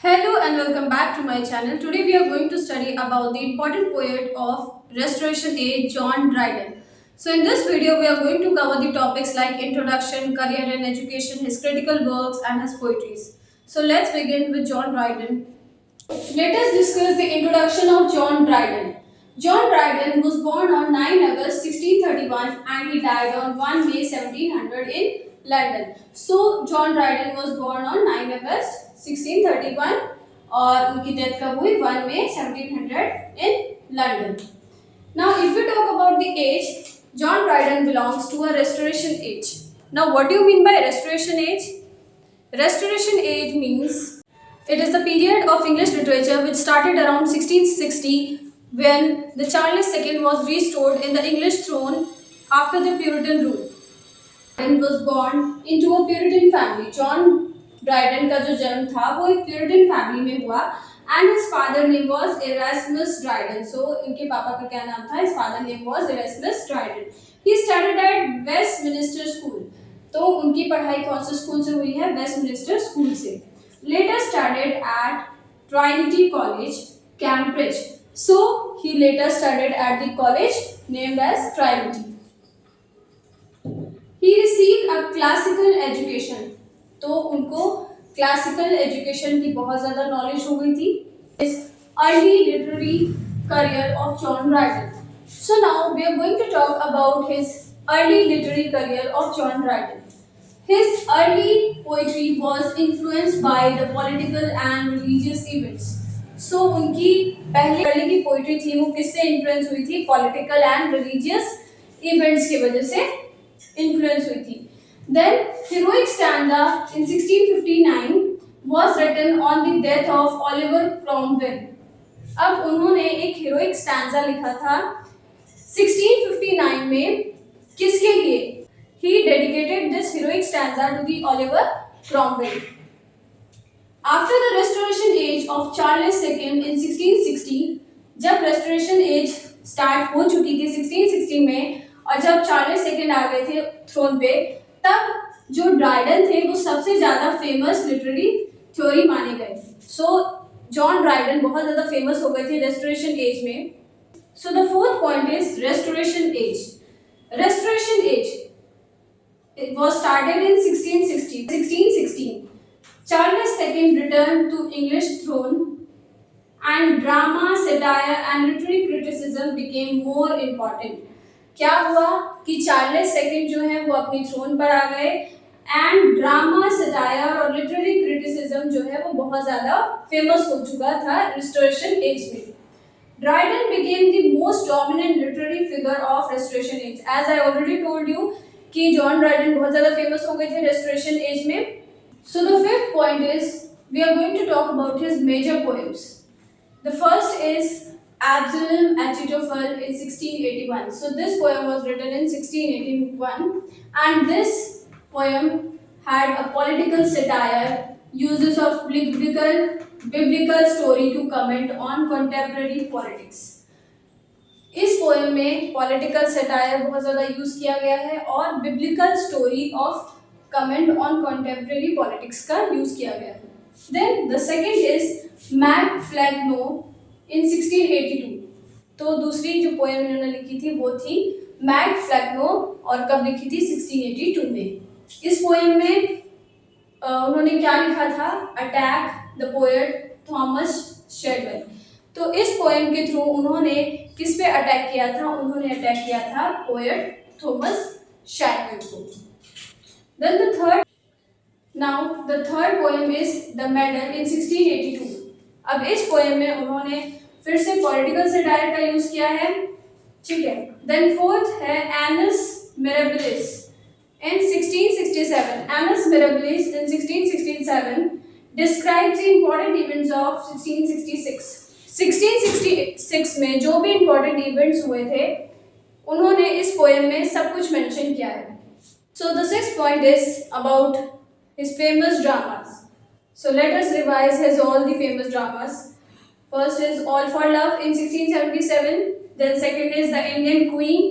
Hello and welcome back to my channel. Today we are going to study about the important poet of Restoration Age, John Dryden. So in this video we are going to cover the topics like introduction, career and education, his critical works and his poetries. So let's begin with John Dryden. Let us discuss the introduction of John Dryden. John Dryden was born on 9 August 1631 and he died on 1 May 1700 in London. So John Dryden was born on 9 August 1631 और उनकी death कब हुई 1 May 1700 in London. Now if we talk about the age, John Dryden belongs to a restoration age. Now what do you mean by restoration age? Restoration age means it is the period of English literature which started around 1660 when the Charles II was restored in the English throne after the Puritan rule. Dryden was born into a Puritan family. John Dryden का जो जन्म था वो एक Puritan family में हुआ and his father name was Erasmus Dryden. So इनके पापा का क्या नाम था? His father name was Erasmus Dryden. He studied at Westminster School. तो उनकी पढ़ाई कौन से स्कूल से हुई है? वेस्टमिनिस्टर स्कूल से. Later studied at Trinity College, Cambridge. So he later studied at the college named as Trinity. He received a classical education. तो उनको क्लासिकल एजुकेशन की बहुत ज़्यादा नॉलेज हो गई थी. His early literary career of John Dryden. So now we are going to talk about his early literary career of John Dryden. His early poetry was influenced by the political and religious events. So उनकी पहले की poetry थी वो किससे influence हुई थी? Political and religious events की वजह से इन्फ्लुएंस हुई थी. Then heroic stanza in 1659 was written on the death of Oliver Cromwell. अब उन्होंने एक heroic stanza लिखा था 1659 में किसके लिए? He dedicated this heroic stanza to the Oliver Cromwell. After the Restoration Age of Charles II in 1660, जब Restoration Age start हो चुकी थी 1660 में और जब चार्ल्स II आ गए थे थ्रोन पे, तब जो ड्राइडन थे वो सबसे ज़्यादा फेमस लिटरेरी थ्योरी माने गए. सो जॉन ड्राइडन बहुत ज़्यादा फेमस हो गए थे रेस्टोरेशन एज में. So the fourth point is restoration age. Restoration age it was started in 1616. Charles II returned to English throne and drama, satire and literary criticism became more important. क्या हुआ कि Charles second जो है वो अपनी throne पर आ गए and drama, satire और लिटरेरी क्रिटिसिज्म जो है वो बहुत ज़्यादा फेमस हो चुका था रिस्टोरेशन एज में. Dryden became the most dominant literary figure of Restoration Age. As I already told you कि जॉन ड्राइडन बहुत ज़्यादा फेमस हो गए थे रेस्टोरेशन एज में. So the fifth point is we are going to talk about his major poems. The first is Absalom Achitophel in 1681. So this poem was written in 1681 and this poem had a political satire, uses of biblical story to comment on contemporary politics. इस poem में political satire बहुत ज़्यादा use किया गया है और biblical story of comment on contemporary politics का use किया गया है. Then the second is Mac Flecknoe in 1682. तो दूसरी जो पोएम इन्होंने लिखी थी वो थी मैक फ्लैगनो और कब लिखी थी? 1682 में. इस पोएम में उन्होंने क्या लिखा था? Attack the poet Thomas Shadwell. तो इस पोएम के थ्रू उन्होंने किस पे अटैक किया था? उन्होंने अटैक किया था पोएट थॉमस शेडवेल को. Then the third poem is the medal in 1682. अब इस पोएम में उन्होंने फिर से पॉलिटिकल सटायर का यूज किया है. ठीक है. देन फोर्थ है anus mirabilis in 1667. Annus Mirabilis in 1667 describes the important events of 1666. 1666 में जो भी important events हुए थे उन्होंने इस poem में सब कुछ mention किया है. So the sixth point is about his famous dramas. So let us revise his all the famous dramas. First is All for Love in 1677. Then second is The Indian Queen.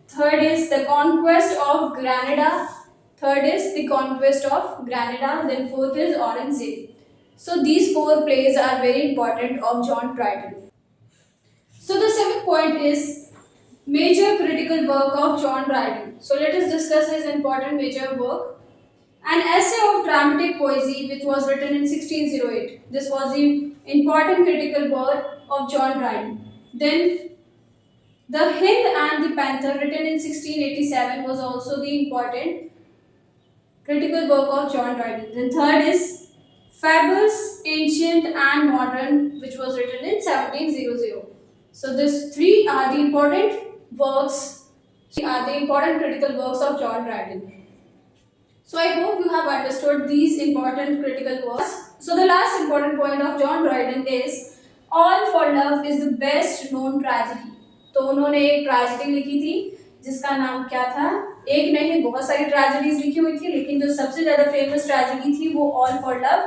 Third is The Conquest of Granada. Then fourth is Aurangzeb. So these four plays are very important of John Dryden. So the seventh point is major critical work of John Dryden. So let us discuss his important major work. An essay of dramatic poesy which was written in 1608. This was the important critical work of John Dryden. Then the Hind and the Panther written in 1687 was also the important critical work of John Dryden. Then third is Fables, Ancient and Modern, which was written in 1700. So these three are the important works, are the important critical works of John Dryden. So I hope you have understood these important critical works. So the last important point of John Dryden is All for Love is the best known tragedy. तो उन्होंने एक tragedy लिखी थी जिसका नाम क्या था, एक नहीं बहुत सारी ट्रेजेडीज लिखी हुई थी लेकिन जो सबसे ज्यादा फेमस ट्रेजेडी थी वो ऑल फॉर लव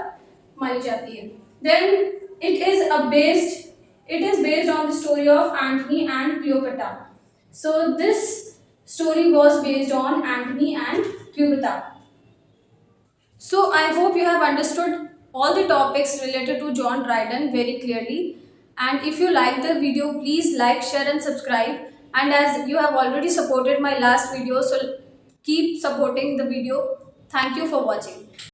मानी जाती है. Then it is based on the story of Antony and Cleopatra. So this story was based on Antony and Cleopatra. So I hope you have understood all the topics related to John Dryden very clearly. And if you like the video, please like, share and subscribe. And as you have already supported my last video, so keep supporting the video. Thank you for watching.